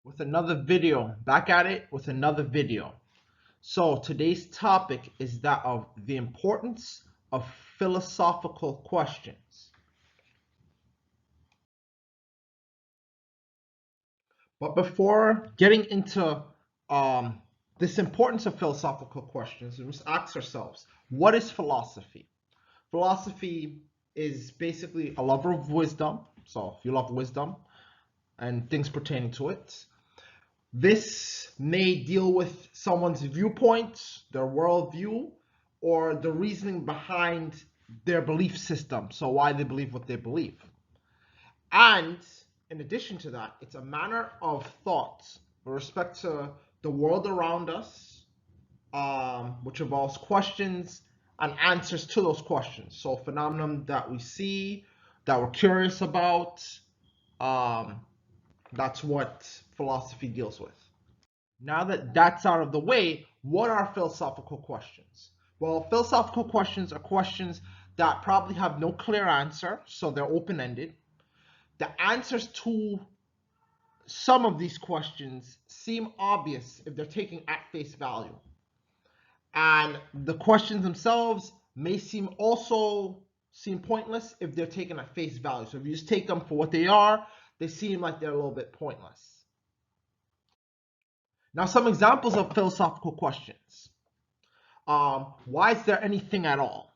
with another video, back at it with another video. So today's topic is that of the importance of philosophical questions. But before getting into this importance of philosophical questions, we must ask ourselves, what is philosophy? Philosophy is basically a lover of wisdom. So if you love wisdom and things pertaining to it, this may deal with someone's viewpoint, their worldview, or the reasoning behind their belief system. So why they believe what they believe. And in addition to that, it's a manner of thought with respect to the world around us, which involves questions and answers to those questions. So phenomenon that we see, that we're curious about, that's what philosophy deals with. Now that that's out of the way, what are philosophical questions? Well, philosophical questions are questions that probably have no clear answer, so they're open-ended. The answers to some of these questions seem obvious if they're taken at face value. And the questions themselves may seem pointless if they're taken at face value. So if you just take them for what they are, they seem like they're a little bit pointless. Now, some examples of philosophical questions. Why is there anything at all?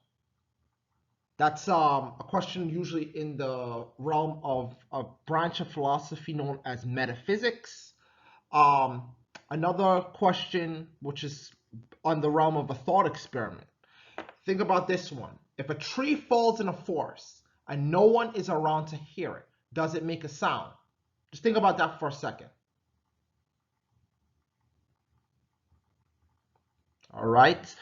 That's a question usually in the realm of a branch of philosophy known as metaphysics. Another question, which is on the realm of a thought experiment. Think about this one. If a tree falls in a forest and no one is around to hear it, does it make a sound? Just think about that for a second. All right.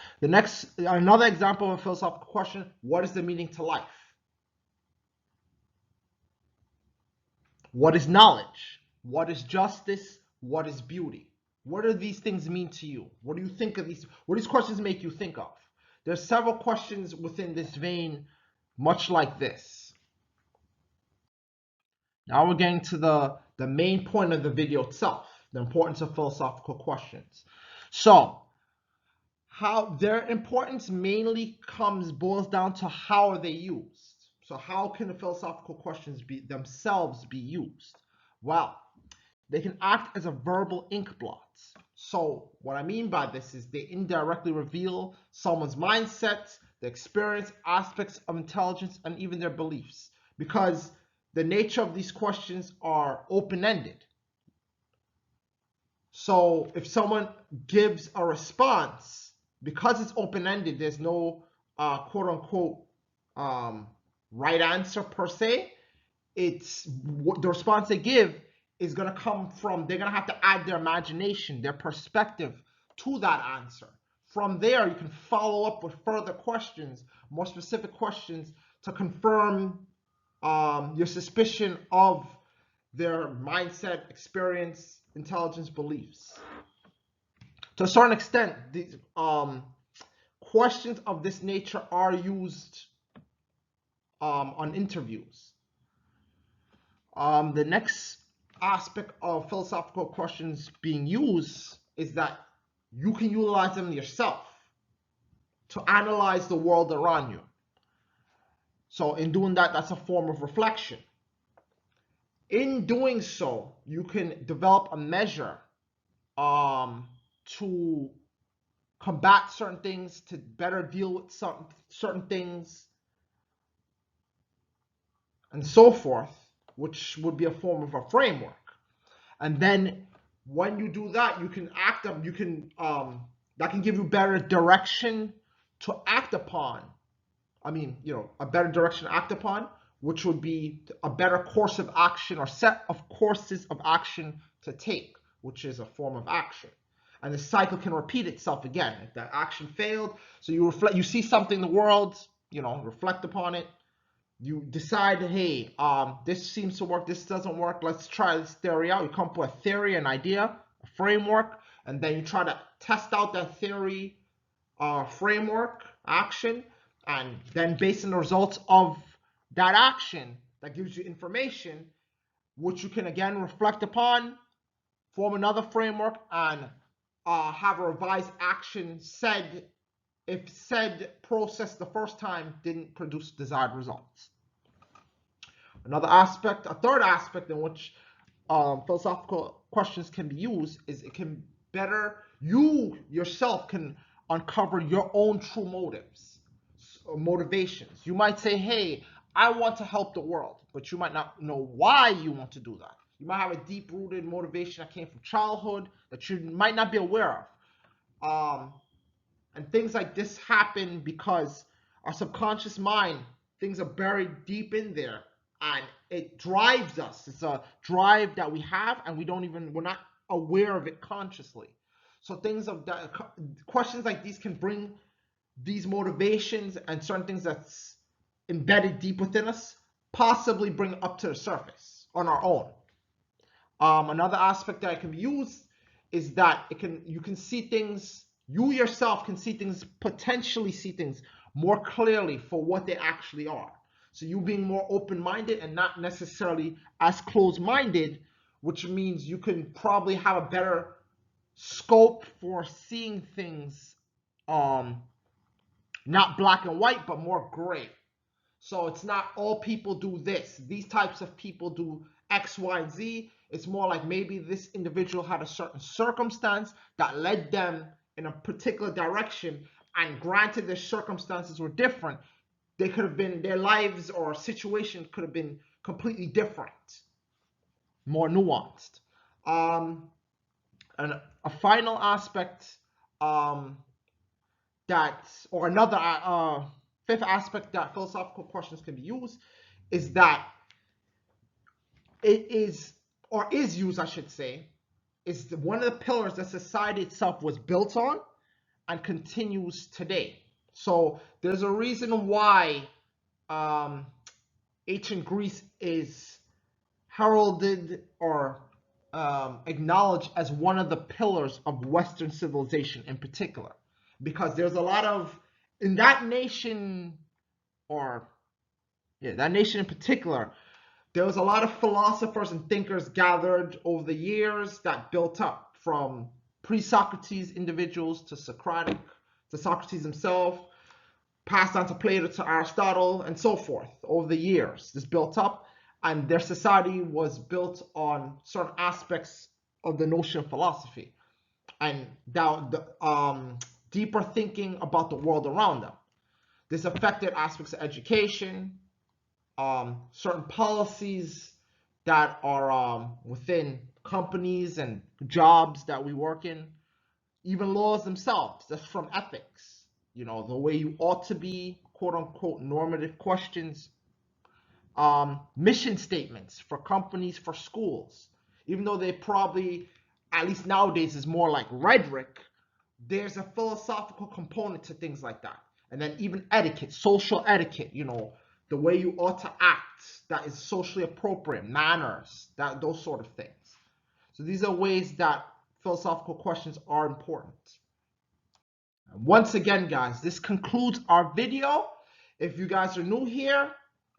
Another example of a philosophical question: what is the meaning to life? What is knowledge? What is justice? What is beauty? What do these things mean to you? What do you think of these? What do these questions make you think of? There's several questions within this vein, much like this. Now we're getting to the main point of the video itself, the importance of philosophical questions. So, how their importance mainly boils down to how are they used. So how can the philosophical questions themselves be used? Well, they can act as a verbal ink blot. So what I mean by this is they indirectly reveal someone's mindset, the experience, aspects of intelligence, and even their beliefs, because the nature of these questions are open-ended. So if someone gives a response, because it's open-ended, there's no quote-unquote right answer per se. It's the response they give is going to come from, they're going to have to add their imagination, their perspective to that answer. From there, you can follow up with further questions, more specific questions, to confirm your suspicion of their mindset, experience, intelligence, beliefs. To a certain extent, these questions of this nature are used on interviews. The next aspect of philosophical questions being used is that you can utilize them yourself to analyze the world around you. So in doing that, that's a form of reflection. In doing so, you can develop a measure to combat certain things, to better deal with certain things, and so forth, which would be a form of a framework. And then when you do that, you can act up, that can give you better direction to act upon. A better direction to act upon, which would be a better course of action or set of courses of action to take, which is a form of action. And the cycle can repeat itself again. If that action failed, so you see something in the world, reflect upon it. You decide, hey, this seems to work, this doesn't work, let's try this theory out. You come up with a theory, an idea, a framework, and then you try to test out that theory, framework, action, and then based on the results of that action, that gives you information, which you can again reflect upon form another framework, and have a revised action said if said process the first time didn't produce desired results. Another aspect, a third aspect in which philosophical questions can be used is it can better, you yourself can uncover your own true motives, motivations. You might say, hey, I want to help the world, but you might not know why you want to do that. You might have a deep-rooted motivation that came from childhood that you might not be aware of. And things like this happen because our subconscious mind, things are buried deep in there, and it drives us. It's a drive that we have, and we're not aware of it consciously. So things of that, questions like these can bring these motivations and certain things that's embedded deep within us, possibly bring up to the surface on our own. Another aspect that it can be used is that you can see things, you yourself can see things, potentially see things more clearly for what they actually are. So you being more open-minded and not necessarily as closed-minded, which means you can probably have a better scope for seeing things, not black and white, but more gray. So it's not all people do this. These types of people do X, Y, and Z. It's more like maybe this individual had a certain circumstance that led them in a particular direction, and granted their circumstances were different, they could have been, their lives or situation could have been completely different, more nuanced. And a final aspect another fifth aspect that philosophical questions can be used is that it is, or is used, I should say, is one of the pillars that society itself was built on and continues today. So there's a reason why ancient Greece is heralded or acknowledged as one of the pillars of Western civilization in particular, because there's a lot of, in that nation, that nation in particular, there was a lot of philosophers and thinkers gathered over the years that built up, from pre-Socrates individuals to Socrates himself, passed on to Plato, to Aristotle, and so forth over the years. This built up, and their society was built on certain aspects of the notion of philosophy, and deeper thinking about the world around them. This affected aspects of education, certain policies that are within companies and jobs that we work in, even laws themselves. That's from ethics, the way you ought to be, quote unquote, normative questions. Mission statements for companies, for schools, even though they probably, at least nowadays, is more like rhetoric, there's a philosophical component to things like that. And then even etiquette, social etiquette, the way you ought to act that is socially appropriate, manners, those sort of things. So these are ways that philosophical questions are important. Once again, guys, this concludes our video. If you guys are new here,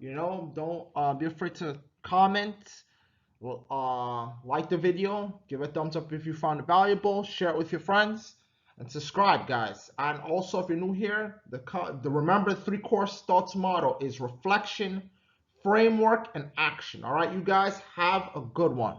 don't be afraid to comment, like the video, give a thumbs up if you found it valuable, share it with your friends, and subscribe, guys. And also, if you're new here, remember, 3Course Thoughts motto is reflection, framework, and action. All right, you guys, have a good one.